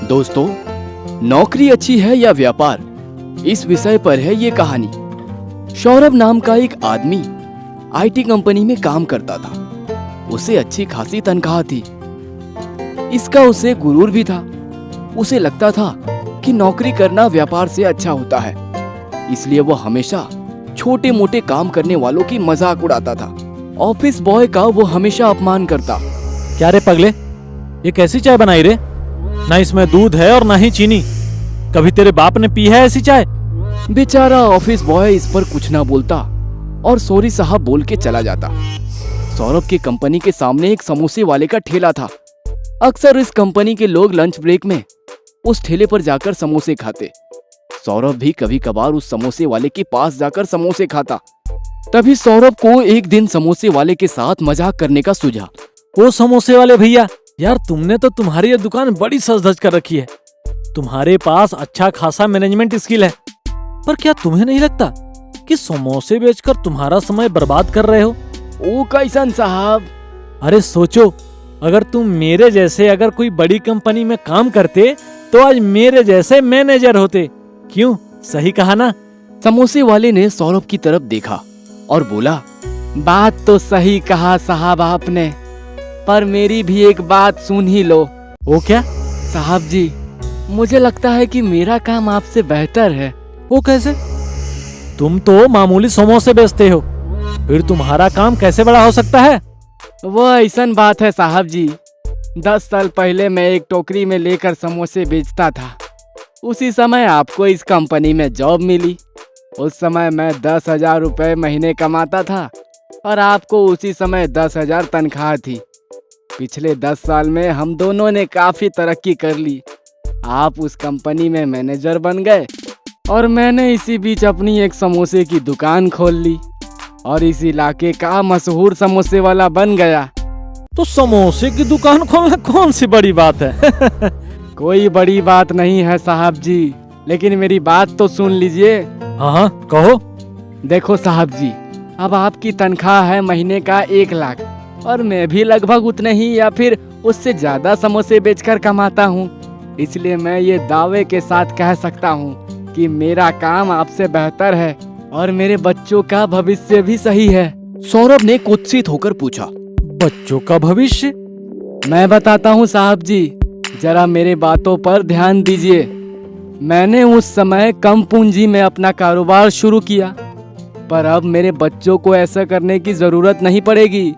दोस्तों, नौकरी अच्छी है या व्यापार, इस विषय पर है ये कहानी। सौरभ नाम का एक आदमी आईटी कंपनी में काम करता था। उसे अच्छी खासी तनख्वाह थी। इसका उसे गुरूर भी था। उसे लगता था कि नौकरी करना व्यापार से अच्छा होता है, इसलिए वो हमेशा छोटे मोटे काम करने वालों की मजाक उड़ाता था। ऑफिस बॉय का वो हमेशा अपमान करता। क्या रे पगले, ये कैसी चाय बनाई रे? ना इसमें दूध है और ना ही चीनी। कभी तेरे बाप ने पी है ऐसी चाय? बेचारा ऑफिस बॉय इस पर कुछ ना बोलता और सॉरी साहब बोल के चला जाता। सौरभ की कंपनी के सामने एक समोसे वाले का ठेला था। अक्सर इस कंपनी के लोग लंच ब्रेक में उस ठेले पर जाकर समोसे खाते। सौरभ भी कभी कभार उस समोसे वाले के पास जाकर समोसे खाता। तभी सौरभ को एक दिन समोसे वाले के साथ मजाक करने का सूझा। ओ समोसे वाले भैया, यार तुमने तो तुम्हारी ये दुकान बड़ी सज धज कर रखी है। तुम्हारे पास अच्छा खासा मैनेजमेंट स्किल है, पर क्या तुम्हें नहीं लगता कि समोसे बेचकर तुम्हारा समय बर्बाद कर रहे हो? ओ कैसन साहब? अरे सोचो, अगर तुम मेरे जैसे अगर कोई बड़ी कंपनी में काम करते तो आज मेरे जैसे मैनेजर होते। क्यों, सही कहा ना? समोसे वाले ने सौरभ की तरफ देखा और बोला, बात तो सही कहा साहब आपने, पर मेरी भी एक बात सुन ही लो। वो क्या? साहब जी, मुझे लगता है कि मेरा काम आपसे बेहतर है। वो कैसे? तुम तो मामूली समोसे बेचते हो, फिर तुम्हारा काम कैसे बड़ा हो सकता है? वो ऐसन बात है साहब जी, 10 साल पहले मैं एक टोकरी में लेकर समोसे बेचता था। उसी समय आपको इस कंपनी में जॉब मिली। उस समय मैं 10,000 रुपये महीने कमाता था और आपको उसी समय 10,000 तनख्वाह थी। पिछले 10 साल में हम दोनों ने काफी तरक्की कर ली। आप उस कंपनी में मैनेजर बन गए और मैंने इसी बीच अपनी एक समोसे की दुकान खोल ली और इस इलाके का मशहूर समोसे वाला बन गया। तो समोसे की दुकान खोलना कौन सी बड़ी बात है? कोई बड़ी बात नहीं है साहब जी, लेकिन मेरी बात तो सुन लीजिए। हाँ, कहो। देखो साहब जी, अब आपकी तनख्वाह है महीने का 1 लाख और मैं भी लगभग उतने ही या फिर उससे ज्यादा समोसे बेचकर कमाता हूँ। इसलिए मैं ये दावे के साथ कह सकता हूँ कि मेरा काम आपसे बेहतर है और मेरे बच्चों का भविष्य भी सही है। सौरभ ने कुत्सित होकर पूछा, बच्चों का भविष्य? मैं बताता हूँ साहब जी, जरा मेरे बातों पर ध्यान दीजिए। मैंने उस समय कम पूंजी में अपना कारोबार शुरू किया, पर अब मेरे बच्चों को ऐसा करने की जरूरत नहीं पड़ेगी।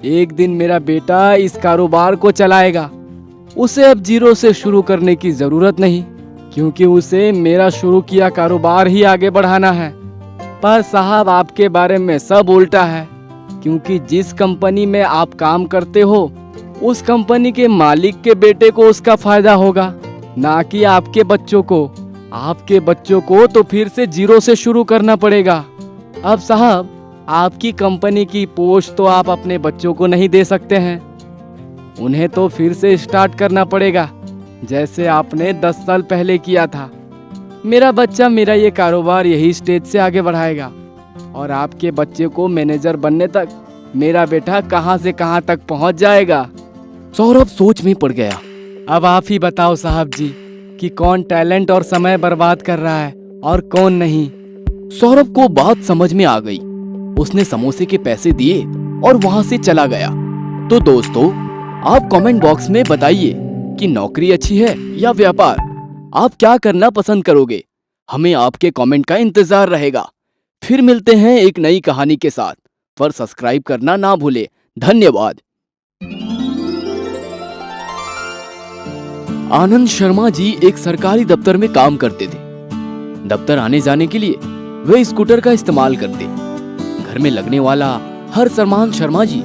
एक दिन मेरा बेटा इस कारोबार को चलाएगा। उसे अब जीरो से शुरू करने की जरूरत नहीं, क्योंकि उसे मेरा शुरू किया कारोबार ही आगे बढ़ाना है। पर साहब, आपके बारे में सब उल्टा है, क्योंकि जिस कंपनी में आप काम करते हो उस कंपनी के मालिक के बेटे को उसका फायदा होगा, ना कि आपके बच्चों को। आपके बच्चों को तो फिर से जीरो से शुरू करना पड़ेगा। अब साहब, आपकी कंपनी की पोस्ट तो आप अपने बच्चों को नहीं दे सकते हैं, उन्हें तो फिर से स्टार्ट करना पड़ेगा, जैसे आपने 10 साल पहले किया था। मेरा बच्चा मेरा ये कारोबार यही स्टेज से आगे बढ़ाएगा और आपके बच्चे को मैनेजर बनने तक मेरा बेटा कहां से कहां तक पहुंच जाएगा। सौरभ सोच में पड़ गया। अब आप ही बताओ साहब जी कि कौन टैलेंट और समय बर्बाद कर रहा है और कौन नहीं। सौरभ को बात समझ में आ गई। उसने समोसे के पैसे दिए और वहां से चला गया। तो दोस्तों, आप कमेंट बॉक्स में बताइए कि नौकरी अच्छी है या व्यापार। आप क्या करना पसंद करोगे? हमें आपके कमेंट का इंतजार रहेगा। फिर मिलते हैं एक नई कहानी के साथ, पर सब्सक्राइब करना ना भूले। धन्यवाद। आनंद शर्मा जी एक सरकारी दफ्तर में काम करते थे। दफ्तर आने जाने के लिए वे स्कूटर का इस्तेमाल करते। घर में लगने वाला हर सामान शर्मा जी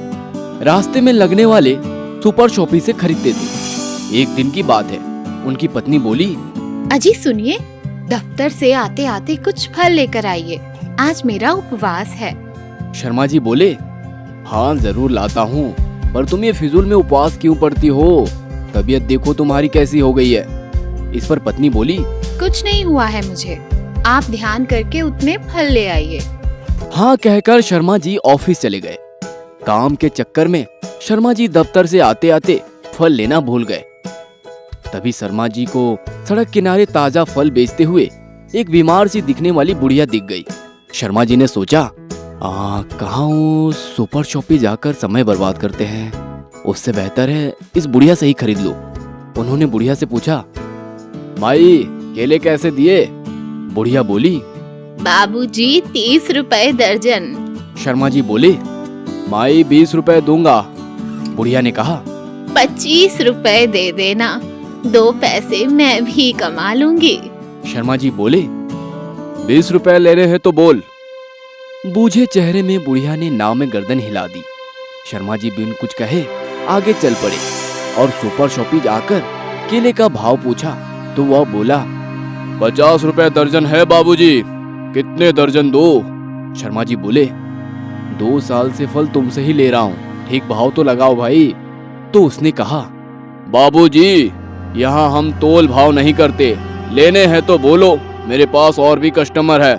रास्ते में लगने वाले सुपर शॉपी से खरीदते थे। एक दिन की बात है, उनकी पत्नी बोली, अजी सुनिए, दफ्तर से आते आते कुछ फल लेकर आइए, आज मेरा उपवास है। शर्मा जी बोले, हाँ जरूर लाता हूँ, पर तुम ये फिजूल में उपवास क्यों पड़ती हो? तबीयत देखो तुम्हारी कैसी हो गई है। इस पर पत्नी बोली, कुछ नहीं हुआ है मुझे, आप ध्यान करके उतने फल ले आइए। हाँ कहकर शर्मा जी ऑफिस चले गए। काम के चक्कर में शर्मा जी दफ्तर से आते आते फल लेना भूल गए। तभी शर्मा जी को सड़क किनारे ताजा फल बेचते हुए एक बीमार सी दिखने वाली बुढ़िया दिख गई। शर्मा जी ने सोचा, कहाँ उस सुपर शॉप पे जाकर समय बर्बाद करते हैं, उससे बेहतर है इस बुढ़िया से ही खरीद लो। उन्होंने बुढ़िया से पूछा, माई केले कैसे दिए? बुढ़िया बोली, बाबूजी 30 रुपए दर्जन। शर्मा जी बोले, माई 20 रुपए दूंगा। बुढ़िया ने कहा, 25 रुपए दे देना, 2 पैसे मैं भी कमा लूंगी। शर्मा जी बोले, 20 रुपए ले रहे हैं तो बोल। बूझे चेहरे में बुढ़िया ने नाव में गर्दन हिला दी। शर्मा जी बिन कुछ कहे आगे चल पड़े और सुपर शॉपिंग आकर केले का भाव पूछा तो वह बोला, 50 रुपए दर्जन है बाबूजी, कितने दर्जन दो? शर्मा जी बोले, 2 साल से फल तुमसे ही ले रहा हूँ, ठीक भाव तो लगाओ भाई। तो उसने कहा, बाबूजी यहाँ हम तोल भाव नहीं करते, लेने हैं तो बोलो, मेरे पास और भी कस्टमर है।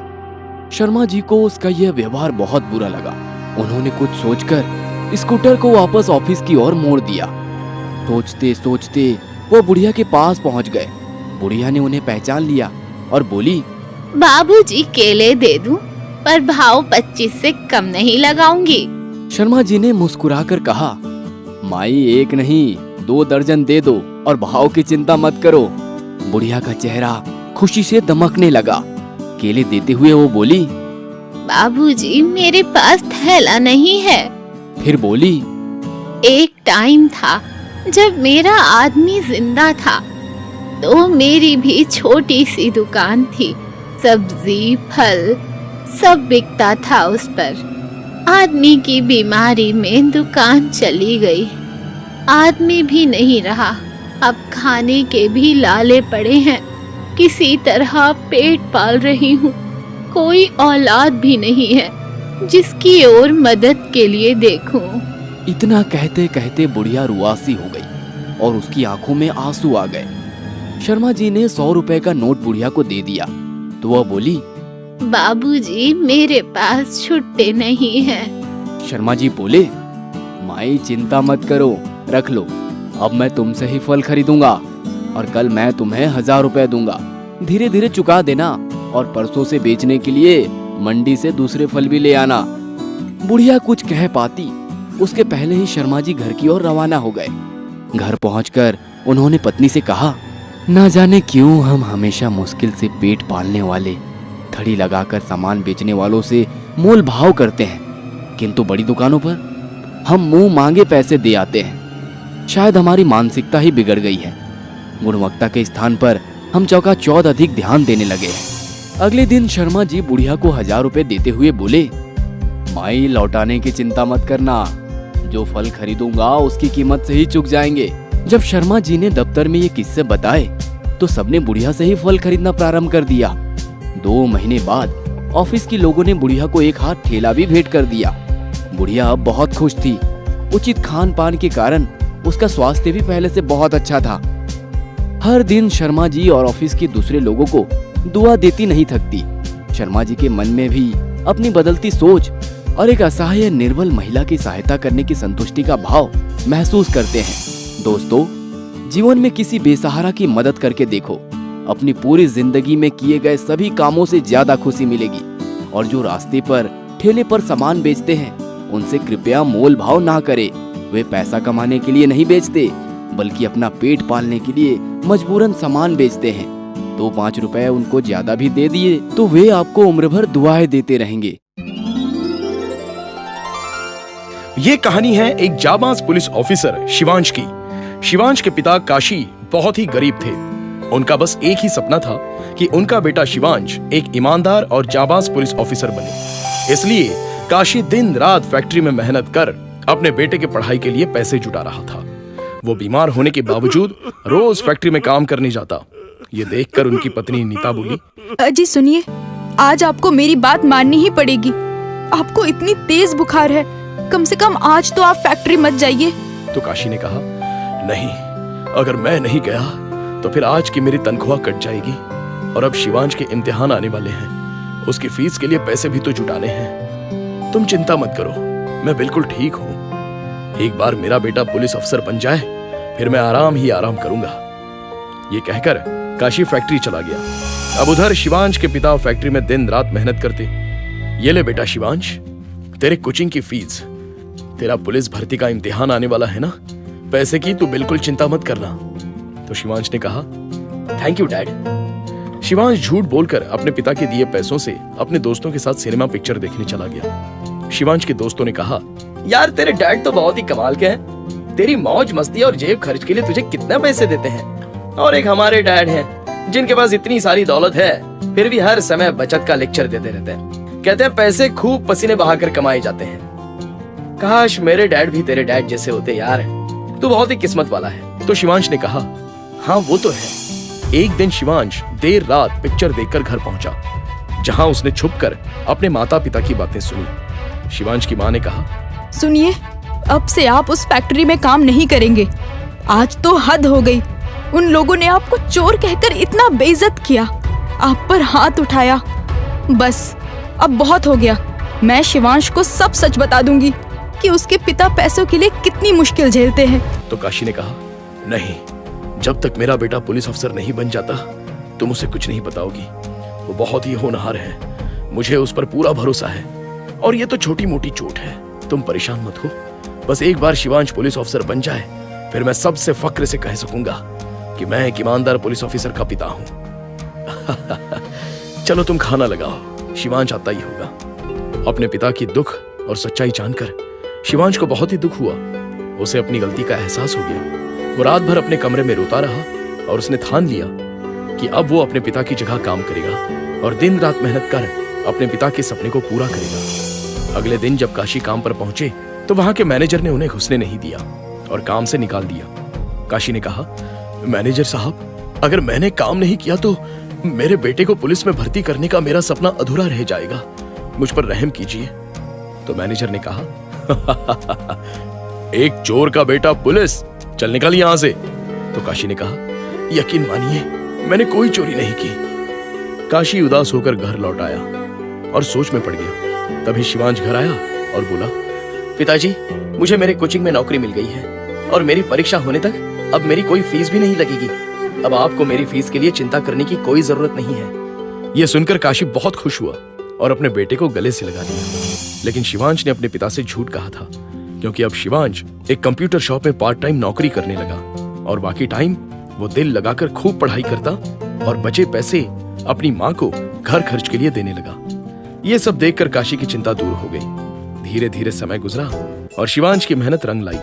शर्मा जी को उसका यह व्यवहार बहुत बुरा लगा। उन्होंने कुछ सोचकर स्कूटर को वापस ऑफिस की ओर मोड़ दिया। सोचते सोचते वो बुढ़िया के पास पहुंच गए। बुढ़िया ने उन्हें पहचान लिया और बोली, बाबूजी केले दे दूं, पर भाव 25 से कम नहीं लगाऊंगी। शर्मा जी ने मुस्कुराकर कहा, माई 1 नहीं 2 दर्जन दे दो और भाव की चिंता मत करो। बुढ़िया का चेहरा खुशी से दमकने लगा। केले देते हुए वो बोली, बाबूजी मेरे पास थैला नहीं है। फिर बोली, एक टाइम था जब मेरा आदमी जिंदा था, तो मेरी भी छोटी सी दुकान थी, सब्जी फल सब बिकता था उस पर। आदमी की बीमारी में दुकान चली गई, आदमी भी नहीं रहा, अब खाने के भी लाले पड़े हैं, किसी तरह पेट पाल रही हूँ, कोई औलाद भी नहीं है जिसकी ओर मदद के लिए देखूं। इतना कहते कहते बुढ़िया रुआसी हो गई और उसकी आंखों में आंसू आ गए। शर्मा जी ने 100 रुपए का नोट बुढ़िया को दे दिया तो वह बोली, बाबूजी मेरे पास छुट्टे नहीं हैं। शर्मा जी बोले, माई चिंता मत करो, रख लो, अब मैं तुमसे ही फल खरीदूंगा और कल मैं तुम्हें 1000 रुपए दूंगा, धीरे धीरे चुका देना और परसों से बेचने के लिए मंडी से दूसरे फल भी ले आना। बुढ़िया कुछ कह पाती उसके पहले ही शर्मा जी घर की ओर रवाना हो गए। घर पहुंचकर उन्होंने पत्नी से कहा, ना जाने क्यों हम हमेशा मुश्किल से पेट पालने वाले, थड़ी लगाकर सामान बेचने वालों से मोल भाव करते हैं, किंतु बड़ी दुकानों पर हम मुंह मांगे पैसे दे आते हैं। शायद हमारी मानसिकता ही बिगड़ गई है। गुणवत्ता के स्थान पर हम चौका-चौध अधिक ध्यान देने लगे हैं। अगले दिन शर्मा जी बुढ़िया को 1000 रुपए देते हुए बोले, माई लौटाने की चिंता मत करना, जो फल खरीदूंगा उसकी कीमत से ही चुक जाएंगे। जब शर्मा जी ने दफ्तर में ये किस्से बताए तो सबने बुढ़िया से ही फल खरीदना प्रारंभ कर दिया। 2 महीने बाद ऑफिस के लोगों ने बुढ़िया को एक हाथ ठेला भी भेंट कर दिया। बुढ़िया अब बहुत खुश थी। उचित खान पान के कारण उसका स्वास्थ्य भी पहले से बहुत अच्छा था। हर दिन शर्मा जी और ऑफिस के दूसरे लोगों को दुआ देती नहीं थकती। शर्मा जी के मन में भी अपनी बदलती सोच और एक असहाय निर्बल महिला की सहायता करने की संतुष्टि का भाव महसूस करते हैं। दोस्तों, जीवन में किसी बेसहारा की मदद करके देखो, अपनी पूरी जिंदगी में किए गए सभी कामों से ज्यादा खुशी मिलेगी। और जो रास्ते पर ठेले पर सामान बेचते हैं उनसे कृपया मोल भाव ना करें। वे पैसा कमाने के लिए नहीं बेचते, बल्कि अपना पेट पालने के लिए मजबूरन सामान बेचते हैं। 2-5 रुपए उनको ज्यादा भी दे दिए तो वे आपको उम्र भर दुआएं देते रहेंगे। ये कहानी है एक जाबाज पुलिस ऑफिसर शिवांश की। शिवांश के पिता काशी बहुत ही गरीब थे। उनका बस एक ही सपना था कि उनका बेटा शिवांश एक ईमानदार और जाबाज पुलिस ऑफिसर बने। इसलिए काशी दिन रात फैक्ट्री में मेहनत कर अपने बेटे के पढ़ाई के लिए पैसे जुटा रहा था। वो बीमार होने के बावजूद रोज फैक्ट्री में काम करने जाता। ये देखकर उनकी पत्नी नीता बोली, अजी सुनिए, आज आपको मेरी बात माननी ही पड़ेगी। आपको इतनी तेज बुखार है, कम से कम आज तो आप फैक्ट्री मत जाइए। तो काशी ने कहा, नहीं, अगर मैं नहीं गया तो फिर आज की मेरी तनख्वाह कट जाएगी और अब शिवांश के इम्तिहान आने वाले हैं, उसकी फीस के लिए पैसे भी तो जुटाने हैं। तुम चिंता मत करो, मैं बिल्कुल ठीक हूँ। एक बार मेरा बेटा पुलिस अफसर बन जाए फिर मैं आराम ही आराम करूंगा। ये कहकर काशी फैक्ट्री चला गया। अब उधर शिवांश के पिता फैक्ट्री में दिन रात मेहनत करते। ये ले बेटा शिवांश, तेरे कोचिंग की फीस। तेरा पुलिस भर्ती का इम्तिहान आने वाला है ना, पैसे की तू बिल्कुल चिंता मत करना। तो शिवांश ने कहा, थैंक यू डैड। शिवांश झूठ बोलकर अपने पिता के दिए पैसों से अपने दोस्तों के साथ सिनेमा पिक्चर देखने चला गया। शिवांश के दोस्तों ने कहा, यार तेरे डैड तो बहुत ही कमाल के हैं। तेरी मौज मस्ती और जेब खर्च के लिए तुझे कितने पैसे देते हैं। और एक हमारे डैड हैं जिनके पास इतनी सारी दौलत है, फिर भी हर समय बचत का लेक्चर देते रहते हैं। कहते हैं पैसे खूब पसीने बहाकर कमाए जाते हैं। काश मेरे डैड भी तेरे डैड जैसे होते यार, तू बहुत ही किस्मत वाला है। तो शिवांश ने कहा, हाँ वो तो है। एक दिन शिवांश देर रात पिक्चर देखकर घर पहुंचा, जहां उसने छुपकर अपने माता पिता की बातें सुनी। शिवांश की मां ने कहा, सुनिए, अब से आप उस फैक्ट्री में काम नहीं करेंगे। आज तो हद हो गई। उन लोगों ने आपको चोर कहकर इतना बेइज्जत किया, आप पर हाथ उठाया। बस अब बहुत हो गया। मैं शिवांश को सब सच बता दूंगी कि उसके पिता पैसों के लिए कितनी मुश्किल झेलते हैं। तो काशी ने कहा, नहीं, जब तक मेरा बेटा पुलिस अफसर नहीं बन जाता तुम उसे कुछ नहीं बताओगी। वो बहुत ही होनहार है, मुझे उस पर पूरा भरोसा है। और ये तो छोटी मोटी चोट है, तुम परेशान मत हो। बस एक बार शिवांश पुलिस अफसर बन जाए, फिर मैं सबसे फक्र से कह सकूंगा कि मैं एक ईमानदार पुलिस ऑफिसर का पिता हूं। चलो तुम खाना लगाओ, शिवांश आता ही होगा। अपने पिता की दुख और सच्चाई जानकर शिवांश को बहुत ही दुख हुआ। उसे अपनी गलती का एहसास हो गया। वो रात भर अपने कमरे में रोता रहा और उसने ठान लिया कि अब वो अपने पिता की जगह काम करेगा और दिन रात मेहनत कर अपने पिता के सपने को पूरा करेगा। अगले दिन जब काशी काम पर पहुंचे तो वहां के मैनेजर ने उन्हें घुसने नहीं दिया और काम से निकाल दिया। काशी ने कहा, मैनेजर साहब, अगर मैंने काम नहीं किया तो मेरे बेटे को पुलिस में भर्ती करने का मेरा सपना अधूरा रह जाएगा। मुझ पर रहम कीजिए। तो मैनेजर ने कहा, एक चोर का बेटा पुलिस, चल निकल यहां से। तो काशी ने कहा, यकीन मानिए मैंने कोई चोरी नहीं की। काशी उदास होकर घर लौट आया और सोच में पड़ गया। तभी शिवांश घर आया और बोला, पिताजी, मुझे मेरे कोचिंग में नौकरी मिल गई है और मेरी परीक्षा होने तक अब मेरी कोई फीस भी नहीं लगेगी। अब आपको मेरी फीस के लिए चिंता करने की कोई जरूरत नहीं है। यह सुनकर काशी बहुत खुश हुआ और अपने बेटे को गले से लगा लिया। लेकिन शिवांश ने अपने पिता से झूठ कहा था, क्योंकि अब शिवांश एक कंप्यूटर शॉप में पार्ट टाइम नौकरी करने लगा और बाकी टाइम वो दिल लगाकर खूब पढ़ाई करता और बचे पैसे अपनी माँ को घर खर्च के लिए देने लगा। ये सब देखकर काशी की चिंता दूर हो गई। धीरे धीरे समय गुजरा और शिवांश की मेहनत रंग लाई।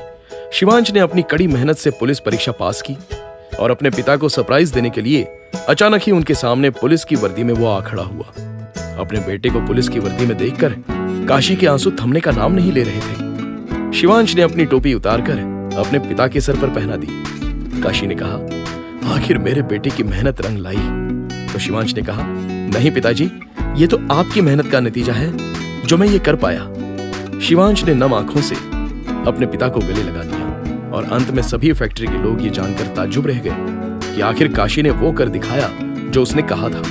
शिवांश ने अपनी कड़ी मेहनत से पुलिस परीक्षा पास की और अपने पिता को सरप्राइज देने के लिए अचानक ही उनके सामने पुलिस की वर्दी में वो आ खड़ा हुआ। अपने बेटे को पुलिस की वर्दी में देखकर काशी के आंसू थमने का नाम नहीं ले रहे थे। शिवांश ने अपनी टोपी उतारकर अपने पिता के सर पर पहना दी। काशी ने कहा, आखिर मेरे बेटे की मेहनत रंग लाई। तो शिवांश ने कहा, नहीं पिताजी, ये तो आपकी मेहनत का नतीजा है जो मैं ये कर पाया। शिवांश ने नम आंखों से अपने पिता को गले लगा दिया और अंत में सभी फैक्ट्री के लोग ये जानकर ताज्जुब रह गए कि आखिर काशी ने वो कर दिखाया जो उसने कहा था।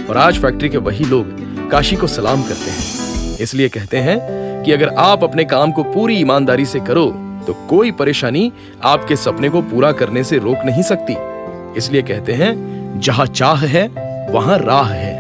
और आज फैक्ट्री के वही लोग काशी को सलाम करते हैं। इसलिए कहते हैं कि अगर आप अपने काम को पूरी ईमानदारी से करो तो कोई परेशानी आपके सपने को पूरा करने से रोक नहीं सकती। इसलिए कहते हैं, जहां चाह है वहां राह है।